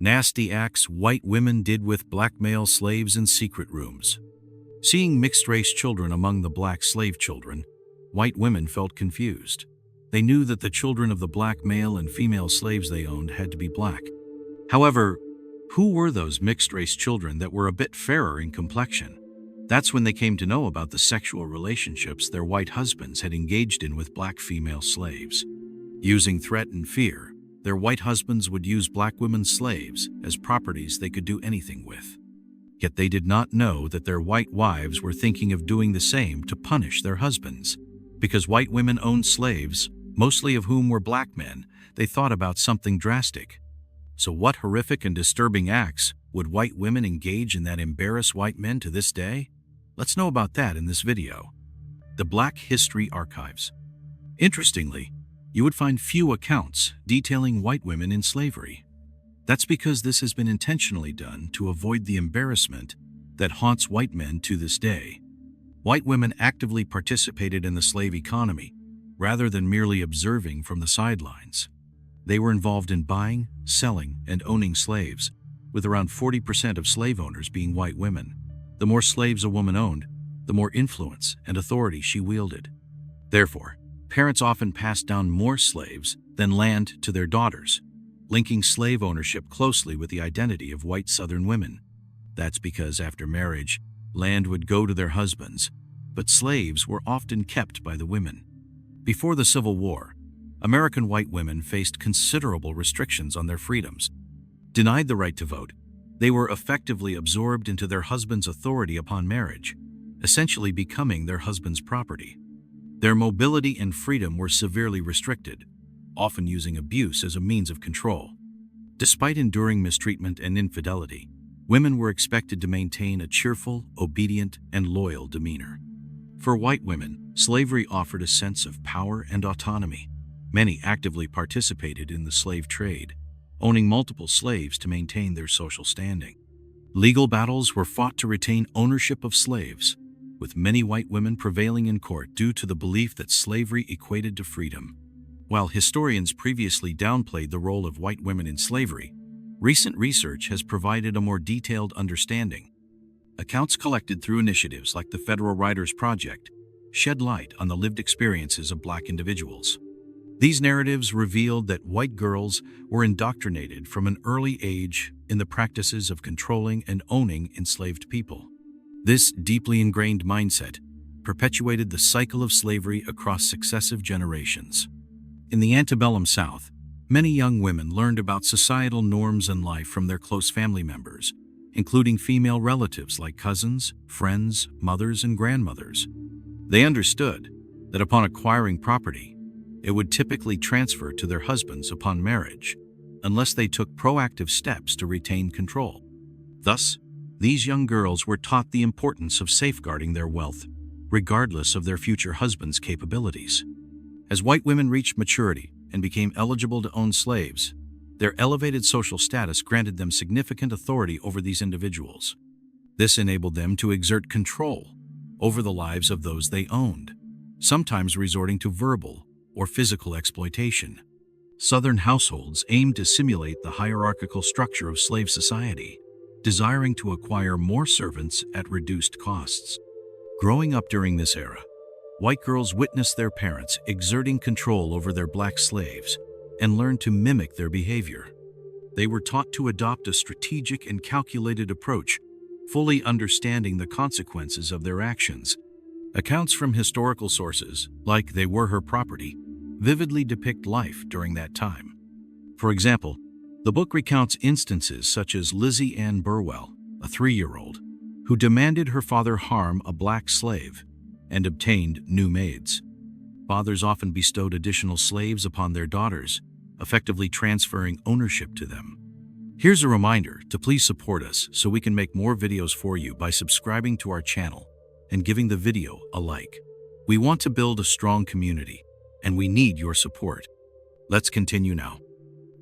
Nasty acts white women did with black male slaves in secret rooms. Seeing mixed-race children among the black slave children, white women felt confused. They knew that the children of the black male and female slaves they owned had to be black. However, who were those mixed-race children that were a bit fairer in complexion? That's when they came to know about the sexual relationships their white husbands had engaged in with black female slaves. Using threat and fear, their white husbands would use black women slaves as properties they could do anything with. Yet they did not know that their white wives were thinking of doing the same to punish their husbands. Because white women owned slaves, mostly of whom were black men, they thought about something drastic. So what horrific and disturbing acts would white women engage in that embarrass white men to this day? Let's know about that in this video. The Black History Archives. Interestingly, you would find few accounts detailing white women in slavery. That's because this has been intentionally done to avoid the embarrassment that haunts white men to this day. White women actively participated in the slave economy, rather than merely observing from the sidelines. They were involved in buying, selling, and owning slaves, with around 40% of slave owners being white women. The more slaves a woman owned, the more influence and authority she wielded. Therefore, parents often passed down more slaves than land to their daughters, linking slave ownership closely with the identity of white Southern women. That's because after marriage, land would go to their husbands, but slaves were often kept by the women. Before the Civil War, American white women faced considerable restrictions on their freedoms. Denied the right to vote, they were effectively absorbed into their husband's authority upon marriage, essentially becoming their husband's property. Their mobility and freedom were severely restricted, often using abuse as a means of control. Despite enduring mistreatment and infidelity, women were expected to maintain a cheerful, obedient, and loyal demeanor. For white women, slavery offered a sense of power and autonomy. Many actively participated in the slave trade, owning multiple slaves to maintain their social standing. Legal battles were fought to retain ownership of slaves, with many white women prevailing in court due to the belief that slavery equated to freedom. While historians previously downplayed the role of white women in slavery, recent research has provided a more detailed understanding. Accounts collected through initiatives like the Federal Writers Project shed light on the lived experiences of black individuals. These narratives revealed that white girls were indoctrinated from an early age in the practices of controlling and owning enslaved people. This deeply ingrained mindset perpetuated the cycle of slavery across successive generations. In the Antebellum South, many young women learned about societal norms and life from their close family members, including female relatives like cousins, friends, mothers, and grandmothers. They understood that upon acquiring property, it would typically transfer to their husbands upon marriage, unless they took proactive steps to retain control. Thus, these young girls were taught the importance of safeguarding their wealth, regardless of their future husband's capabilities. As white women reached maturity and became eligible to own slaves, their elevated social status granted them significant authority over these individuals. This enabled them to exert control over the lives of those they owned, sometimes resorting to verbal or physical exploitation. Southern households aimed to simulate the hierarchical structure of slave society, desiring to acquire more servants at reduced costs. Growing up during this era, white girls witnessed their parents exerting control over their black slaves and learned to mimic their behavior. They were taught to adopt a strategic and calculated approach, fully understanding the consequences of their actions. Accounts from historical sources, like They Were Her Property, vividly depict life during that time. For example, the book recounts instances such as Lizzie Ann Burwell, a 3-year-old, who demanded her father harm a black slave and obtained new maids. Fathers often bestowed additional slaves upon their daughters, effectively transferring ownership to them. Here's a reminder to please support us so we can make more videos for you by subscribing to our channel and giving the video a like. We want to build a strong community, and we need your support. Let's continue now.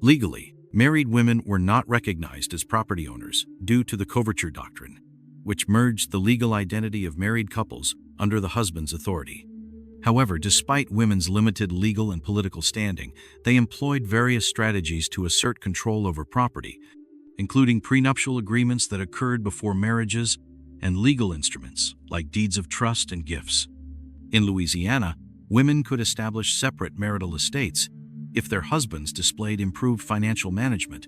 Legally, married women were not recognized as property owners due to the coverture doctrine, which merged the legal identity of married couples under the husband's authority. However, despite women's limited legal and political standing, they employed various strategies to assert control over property, including prenuptial agreements that occurred before marriages and legal instruments like deeds of trust and gifts. In Louisiana, women could establish separate marital estates if their husbands displayed improved financial management.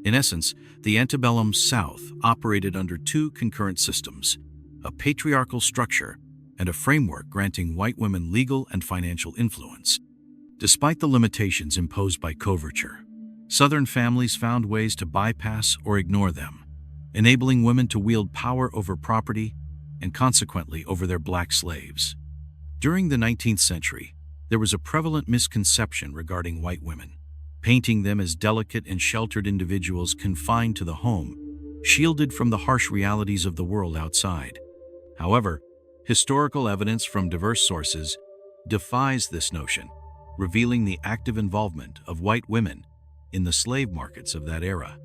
In essence, the antebellum South operated under two concurrent systems, a patriarchal structure and a framework granting white women legal and financial influence. Despite the limitations imposed by coverture, Southern families found ways to bypass or ignore them, enabling women to wield power over property and consequently over their black slaves. During the 19th century, there was a prevalent misconception regarding white women, painting them as delicate and sheltered individuals confined to the home, shielded from the harsh realities of the world outside. However, historical evidence from diverse sources defies this notion, revealing the active involvement of white women in the slave markets of that era.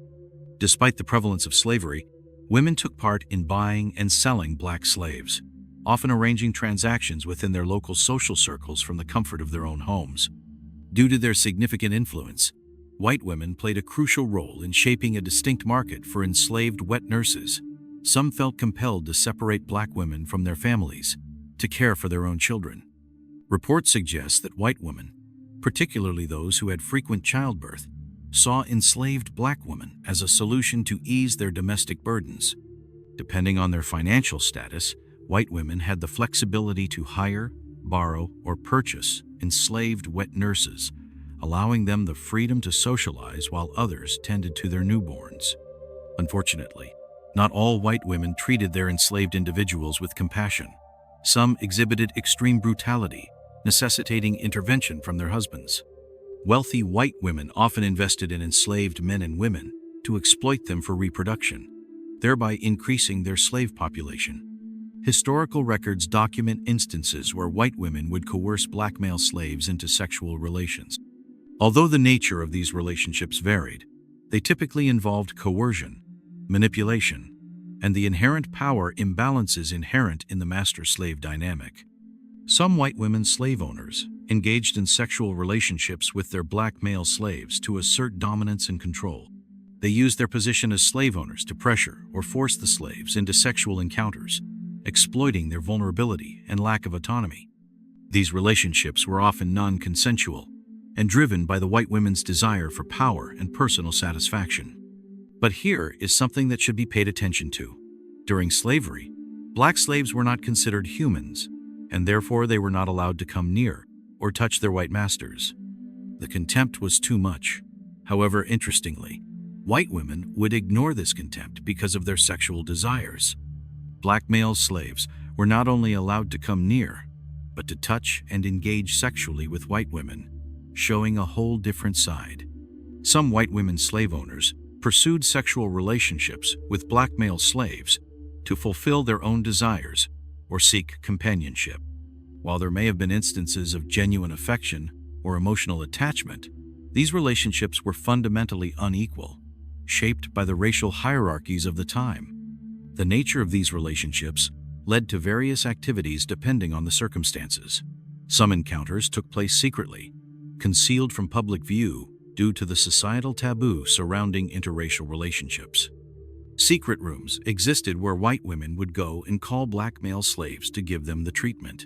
Despite the prevalence of slavery, women took part in buying and selling black slaves, often arranging transactions within their local social circles from the comfort of their own homes. Due to their significant influence, white women played a crucial role in shaping a distinct market for enslaved wet nurses. Some felt compelled to separate black women from their families to care for their own children. Reports suggest that white women, particularly those who had frequent childbirth, saw enslaved black women as a solution to ease their domestic burdens. Depending on their financial status, white women had the flexibility to hire, borrow, or purchase enslaved wet nurses, allowing them the freedom to socialize while others tended to their newborns. Unfortunately, not all white women treated their enslaved individuals with compassion. Some exhibited extreme brutality, necessitating intervention from their husbands. Wealthy white women often invested in enslaved men and women to exploit them for reproduction, thereby increasing their slave population. Historical records document instances where white women would coerce black male slaves into sexual relations. Although the nature of these relationships varied, they typically involved coercion, manipulation, and the inherent power imbalances inherent in the master-slave dynamic. Some white women slave owners engaged in sexual relationships with their black male slaves to assert dominance and control. They used their position as slave owners to pressure or force the slaves into sexual encounters, exploiting their vulnerability and lack of autonomy. These relationships were often non-consensual and driven by the white women's desire for power and personal satisfaction. But here is something that should be paid attention to. During slavery, black slaves were not considered humans, and therefore they were not allowed to come near or touch their white masters. The contempt was too much. However, interestingly, white women would ignore this contempt because of their sexual desires. Black male slaves were not only allowed to come near, but to touch and engage sexually with white women, showing a whole different side. Some white women slave owners pursued sexual relationships with black male slaves to fulfill their own desires or seek companionship. While there may have been instances of genuine affection or emotional attachment, these relationships were fundamentally unequal, shaped by the racial hierarchies of the time. The nature of these relationships led to various activities depending on the circumstances. Some encounters took place secretly, concealed from public view due to the societal taboo surrounding interracial relationships. Secret rooms existed where white women would go and call black male slaves to give them the treatment.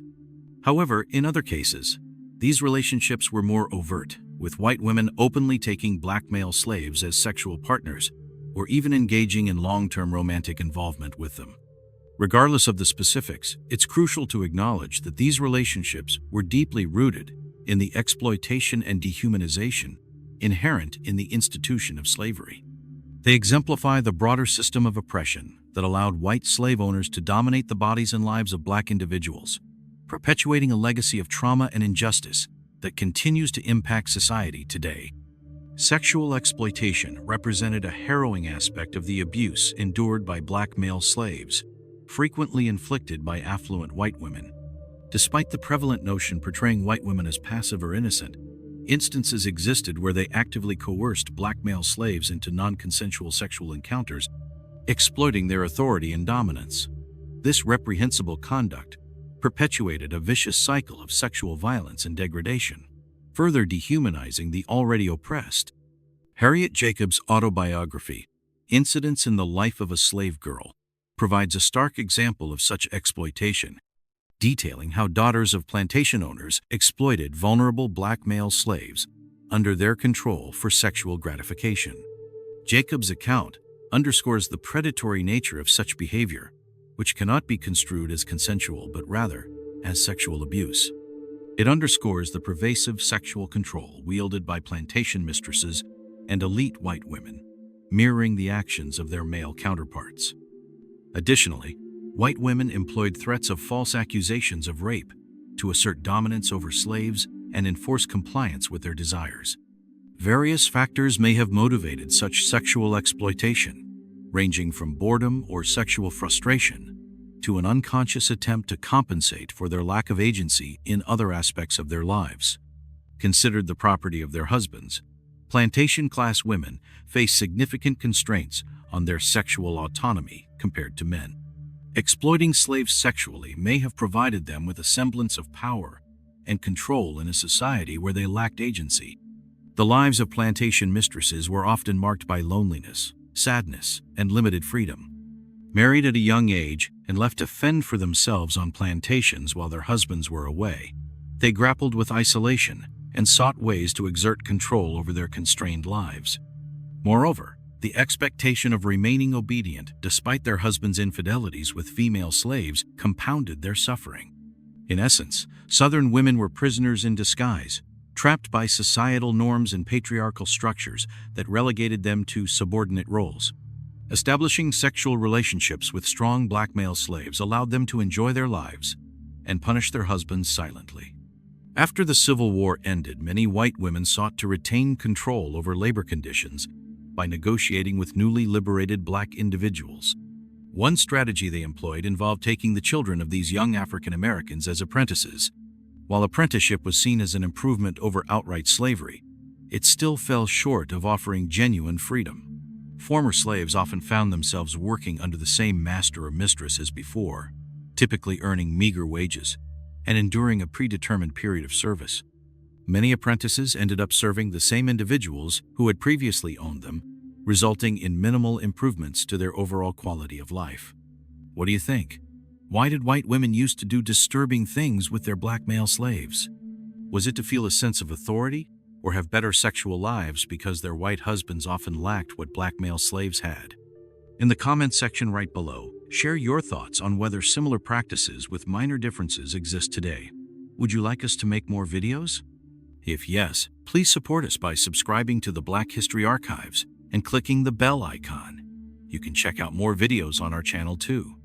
However, in other cases, these relationships were more overt, with white women openly taking black male slaves as sexual partners or even engaging in long-term romantic involvement with them. Regardless of the specifics, it's crucial to acknowledge that these relationships were deeply rooted in the exploitation and dehumanization inherent in the institution of slavery. They exemplify the broader system of oppression that allowed white slave owners to dominate the bodies and lives of black individuals, perpetuating a legacy of trauma and injustice that continues to impact society today. Sexual exploitation represented a harrowing aspect of the abuse endured by black male slaves, frequently inflicted by affluent white women. Despite the prevalent notion portraying white women as passive or innocent, instances existed where they actively coerced black male slaves into non-consensual sexual encounters, exploiting their authority and dominance. This reprehensible conduct perpetuated a vicious cycle of sexual violence and degradation, further dehumanizing the already oppressed. Harriet Jacobs' autobiography, Incidents in the Life of a Slave Girl provides a stark example of such exploitation, detailing how daughters of plantation owners exploited vulnerable black male slaves under their control for sexual gratification. Jacob's account underscores the predatory nature of such behavior, which cannot be construed as consensual but rather as sexual abuse. It underscores the pervasive sexual control wielded by plantation mistresses and elite white women, mirroring the actions of their male counterparts. Additionally, white women employed threats of false accusations of rape to assert dominance over slaves and enforce compliance with their desires. Various factors may have motivated such sexual exploitation, ranging from boredom or sexual frustration to an unconscious attempt to compensate for their lack of agency in other aspects of their lives. Considered the property of their husbands, plantation-class women face significant constraints on their sexual autonomy compared to men. Exploiting slaves sexually may have provided them with a semblance of power and control in a society where they lacked agency. The lives of plantation mistresses were often marked by loneliness, sadness, and limited freedom. Married at a young age and left to fend for themselves on plantations while their husbands were away, they grappled with isolation and sought ways to exert control over their constrained lives. Moreover, the expectation of remaining obedient despite their husbands' infidelities with female slaves compounded their suffering. In essence, Southern women were prisoners in disguise, trapped by societal norms and patriarchal structures that relegated them to subordinate roles. Establishing sexual relationships with strong black male slaves allowed them to enjoy their lives and punish their husbands silently. After the Civil War ended, many white women sought to retain control over labor conditions by negotiating with newly liberated black individuals. One strategy they employed involved taking the children of these young African Americans as apprentices. While apprenticeship was seen as an improvement over outright slavery, it still fell short of offering genuine freedom. Former slaves often found themselves working under the same master or mistress as before, typically earning meager wages and enduring a predetermined period of service. Many apprentices ended up serving the same individuals who had previously owned them, resulting in minimal improvements to their overall quality of life. What do you think? Why did white women used to do disturbing things with their black male slaves? Was it to feel a sense of authority or have better sexual lives because their white husbands often lacked what black male slaves had? In the comment section right below, share your thoughts on whether similar practices with minor differences exist today. Would you like us to make more videos? If yes, please support us by subscribing to the Black History Archives and clicking the bell icon. You can check out more videos on our channel too.